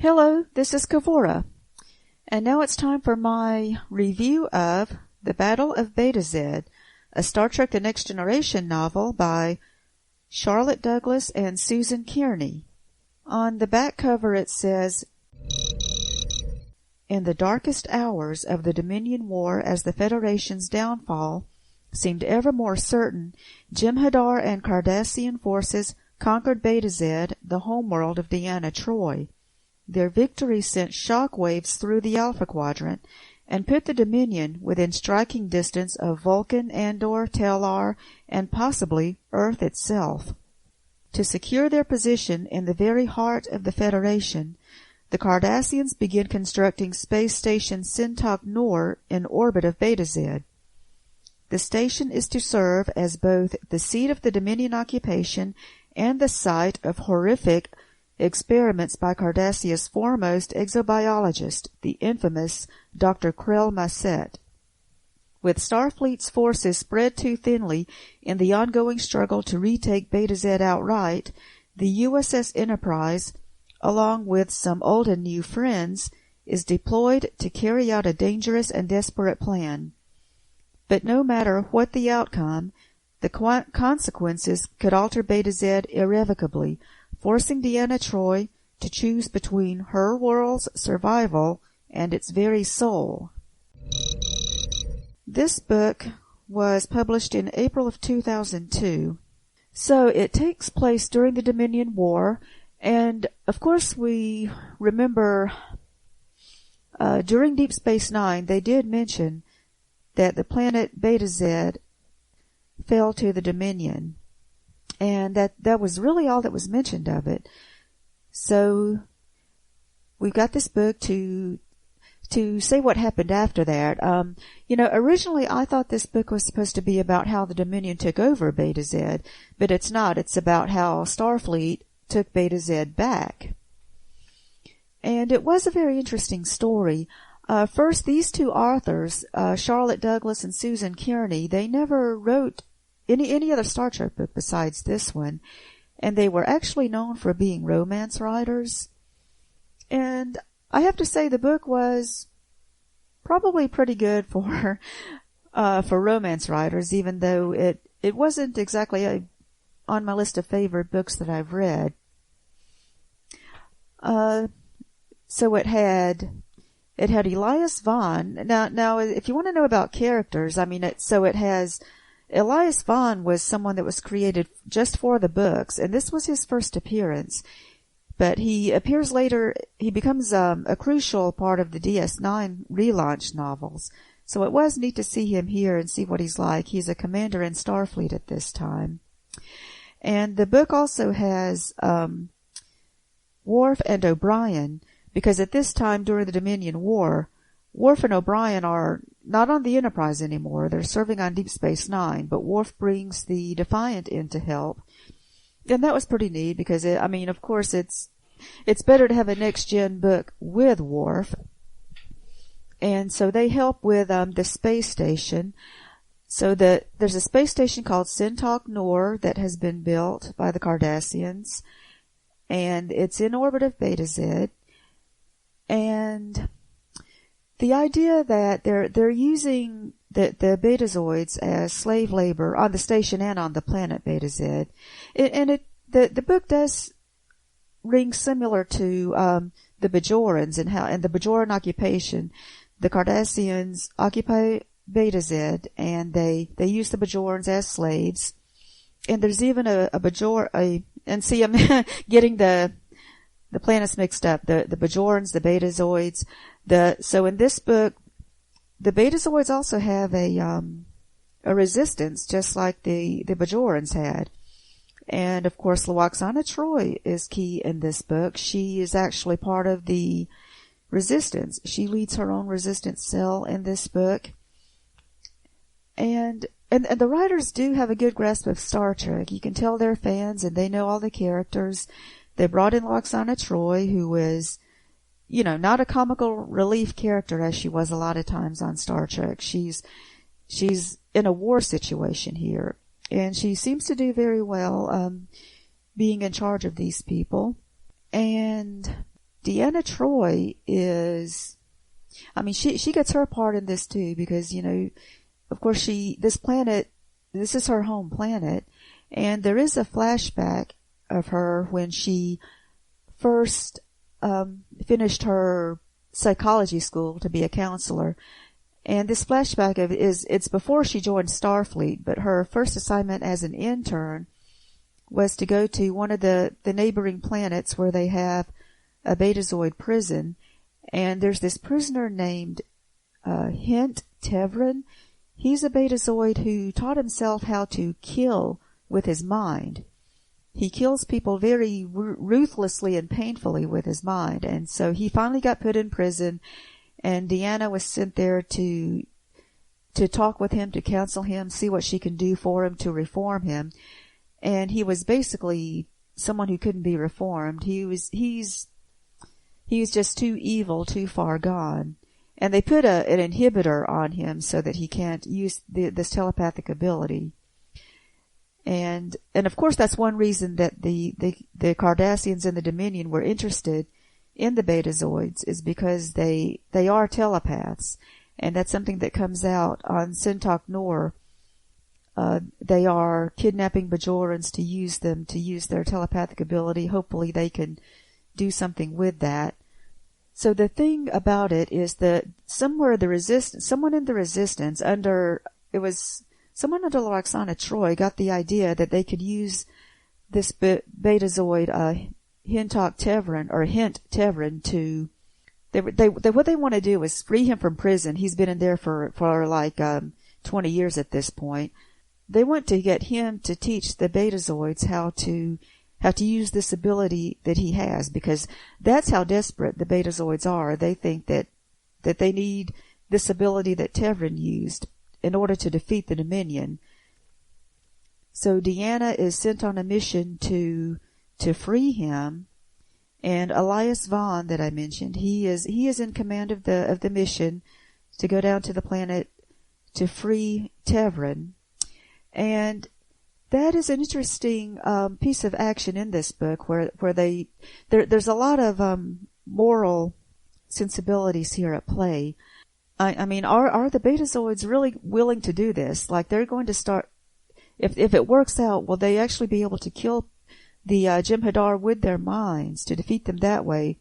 Hello, this is Kavura, and now it's time for my review of The Battle of Betazed, a Star Trek The Next Generation novel by Charlotte Douglas and Susan Kearney. On the back cover it says, "In the darkest hours of the Dominion War, as the Federation's downfall seemed ever more certain, Jem'Hadar and Cardassian forces conquered Betazed, the homeworld of Deanna Troi. Their victory sent shock waves through the Alpha Quadrant and put the Dominion within striking distance of Vulcan, Andor, Tellar, and possibly Earth itself. To secure their position in the very heart of the Federation, the Cardassians begin constructing Space Station Sintok Nor in orbit of Betazed. The station is to serve as both the seat of the Dominion occupation and the site of horrific experiments by Cardassia's foremost exobiologist, the infamous Dr. Krell Massett. With Starfleet's forces spread too thinly in the ongoing struggle to retake Betazed outright, the USS Enterprise, along with some old and new friends, is deployed to carry out a dangerous and desperate plan. But no matter what the outcome, the consequences could alter Betazed irrevocably, forcing Deanna Troi to choose between her world's survival and its very soul." This book was published in April of 2002. So it takes place during the Dominion War, and of course we remember during Deep Space Nine they did mention that the planet Betazed fell to the Dominion. And that was really all that was mentioned of it. So we've got this book to say what happened after that. Originally I thought this book was supposed to be about how the Dominion took over Betazed, but it's not. It's about how Starfleet took Betazed back. And it was a very interesting story. First, these two authors, Charlotte Douglas and Susan Kearney, they never wrote any other Star Trek book besides this one, and they were actually known for being romance writers. And I have to say the book was probably pretty good for romance writers, even though it wasn't exactly on my list of favorite books that I've read. So it had Elias Vaughn. Now, if you want to know about characters, it has Elias Vaughn was someone that was created just for the books, and this was his first appearance. But he appears later. He becomes a crucial part of the DS9 relaunch novels. So it was neat to see him here and see what he's like. He's a commander in Starfleet at this time. And the book also has Worf and O'Brien, because at this time during the Dominion War, Worf and O'Brien are not on the Enterprise anymore. They're serving on Deep Space Nine, but Worf brings the Defiant in to help. And that was pretty neat because, of course, it's better to have a next-gen book with Worf. And so they help with the space station. So there's a space station called Sintok Nor that has been built by the Cardassians, and it's in orbit of Betazed. And the idea that they're using the Betazoids as slave labor on the station and on the planet Betazed, the book does ring similar to the Bajorans and the Bajoran occupation. The Cardassians occupy Betazed, and they use the Bajorans as slaves. And there's even a Bajor and see, I'm getting the planets mixed up. The Bajorans, the Betazoids. So in this book, the Betazoids also have a resistance, just like the Bajorans had. And of course, Lwaxana Troi is key in this book. She is actually part of the resistance. She leads her own resistance cell in this book. And the writers do have a good grasp of Star Trek. You can tell they're fans and they know all the characters. They brought in Lwaxana Troi, who was, not a comical relief character as she was a lot of times on Star Trek. She's in a war situation here, and she seems to do very well being in charge of these people. And Deanna Troi is, she gets her part in this too, because, of course this is her home planet, and there is a flashback of her when she first finished her psychology school to be a counselor. And this flashback it's before she joined Starfleet, but her first assignment as an intern was to go to one of the neighboring planets where they have a Betazoid prison. And there's this prisoner named Hint Tevrin. He's a Betazoid who taught himself how to kill with his mind. He kills people very ruthlessly and painfully with his mind. And so he finally got put in prison, and Deanna was sent there to talk with him, to counsel him, see what she can do for him to reform him. And he was basically someone who couldn't be reformed. He's just too evil, too far gone. And they put an inhibitor on him so that he can't use this telepathic ability. And of course that's one reason that the Cardassians and the Dominion were interested in the Betazoids, is because they are telepaths. And that's something that comes out on Sintok Nor. They are kidnapping Bajorans to use their telepathic ability. Hopefully they can do something with that. So the thing about it is that someone in the Resistance someone under Lwaxana Troi got the idea that they could use this Betazoid, Hint Tevrin, to, what they want to do is free him from prison. He's been in there for 20 years at this point. They want to get him to teach the Betazoids how to use this ability that he has, because that's how desperate the Betazoids are. They think that they need this ability that Tevrin used in order to defeat the Dominion. So Deanna is sent on a mission to free him, and Elias Vaughn, that I mentioned, he is in command of the mission to go down to the planet to free Tevrin. And that is an interesting piece of action in this book, where there's a lot of moral sensibilities here at play. Are the Betazoids really willing to do this? Like, they're going to start, if it works out, will they actually be able to kill the Jem'Hadar with their minds, to defeat them that way?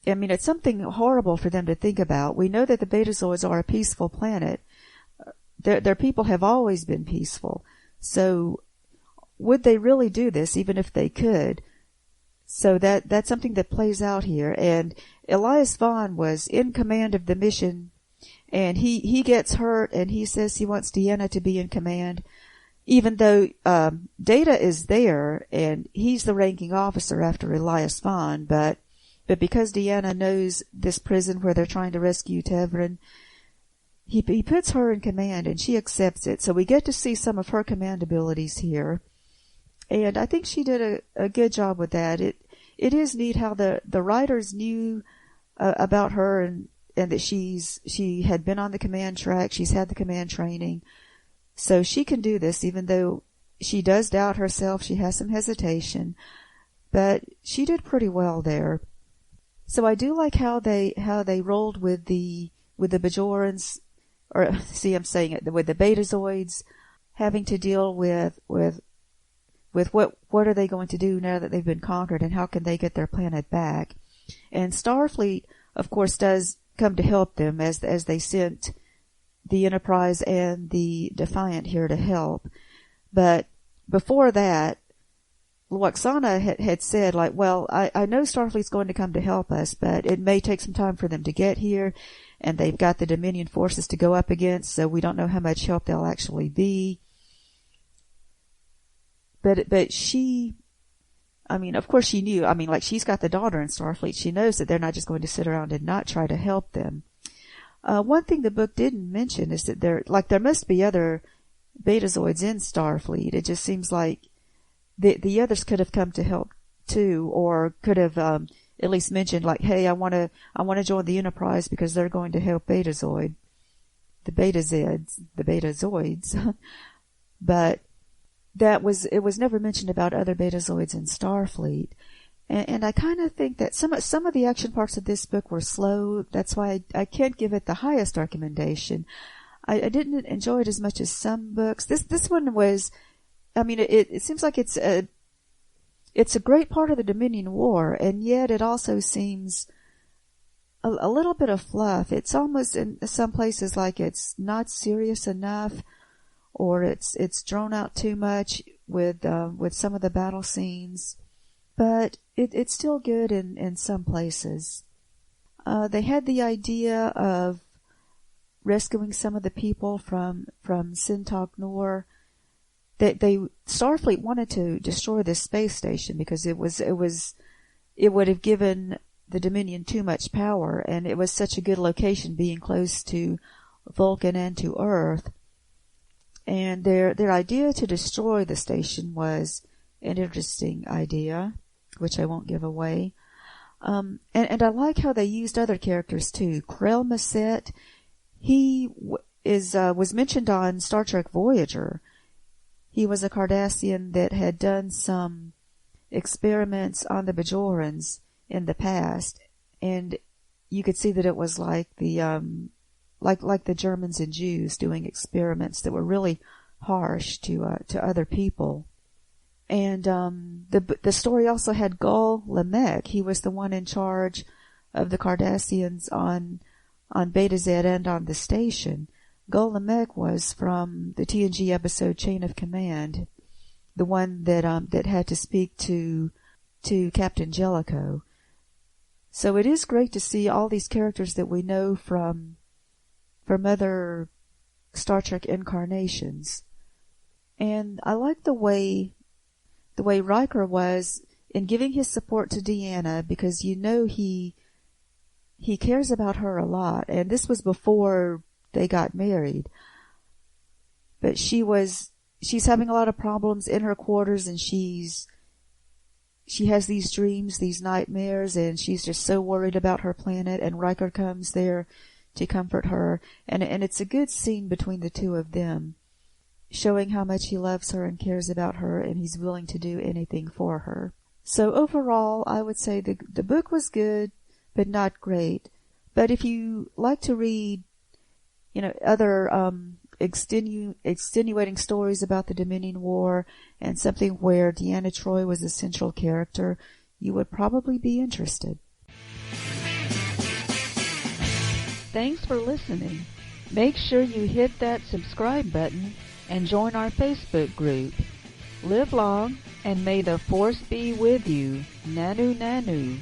It's something horrible for them to think about. We know that the Betazoids are a peaceful planet. Their people have always been peaceful. So would they really do this, even if they could? So that's something that plays out here. And Elias Vaughn was in command of the mission, and he gets hurt, and he says he wants Deanna to be in command, even though Data is there, and he's the ranking officer after Elias Vaughn. But because Deanna knows this prison where they're trying to rescue Tevrin, he puts her in command, and she accepts it. So we get to see some of her command abilities here. And I think she did a good job with that. It is neat how the writers knew about her, and that she had been on the command track. She's had the command training. So she can do this, even though she does doubt herself. She has some hesitation, but she did pretty well there. So I do like how they rolled with the Bajorans, or with the Betazoids, having to deal with what are they going to do now that they've been conquered, and how can they get their planet back. And Starfleet, of course, does come to help them, as they sent the Enterprise and the Defiant here to help. But before that, Lwaxana had said, well, I know Starfleet's going to come to help us, but it may take some time for them to get here, and they've got the Dominion forces to go up against, so we don't know how much help they'll actually be. But she, of course she knew, she's got the daughter in Starfleet. She knows that they're not just going to sit around and not try to help them. One thing the book didn't mention is that there must be other Betazoids in Starfleet. It just seems like the others could have come to help too, or could have at least mentioned, hey, I want to join the Enterprise because they're going to help the Betazoids. But it was never mentioned about other Betazoids in Starfleet. And I kind of think that some of the action parts of this book were slow. That's why I can't give it the highest recommendation. I didn't enjoy it as much as some books. This one was, I mean, it seems like it's a great part of the Dominion War, and yet it also seems a little bit of fluff. It's almost in some places like it's not serious enough, or it's drawn out too much with some of the battle scenes. But it's still good in some places. They had the idea of rescuing some of the people from Sintog Nor. Starfleet wanted to destroy this space station because it would have given the Dominion too much power, and it was such a good location, being close to Vulcan and to Earth. And their idea to destroy the station was an interesting idea, which I won't give away. And I like how they used other characters too. Krell Massett, he was mentioned on Star Trek Voyager. He was a Cardassian that had done some experiments on the Bajorans in the past, and you could see that it was like the Germans and Jews doing experiments that were really harsh to other people. And the story also had Gul Lamek. He was the one in charge of the Cardassians on Betazed and on the station. Gul Lamek was from the TNG episode Chain of Command, the one that had to speak to Captain Jellicoe. So it is great to see all these characters that we know from other Star Trek incarnations. And I like the way Riker was in giving his support to Deanna, because he cares about her a lot. And this was before they got married. But she's having a lot of problems in her quarters, and she has these dreams, these nightmares, and she's just so worried about her planet, and Riker comes there to comfort her. And it's a good scene between the two of them, showing how much he loves her and cares about her, and he's willing to do anything for her. So overall, I would say the book was good, but not great. But if you like to read, other extenuating stories about the Dominion War, and something where Deanna Troi was a central character, you would probably be interested. Thanks for listening. Make sure you hit that subscribe button and join our Facebook group. Live long, and may the Force be with you. Nanu Nanu.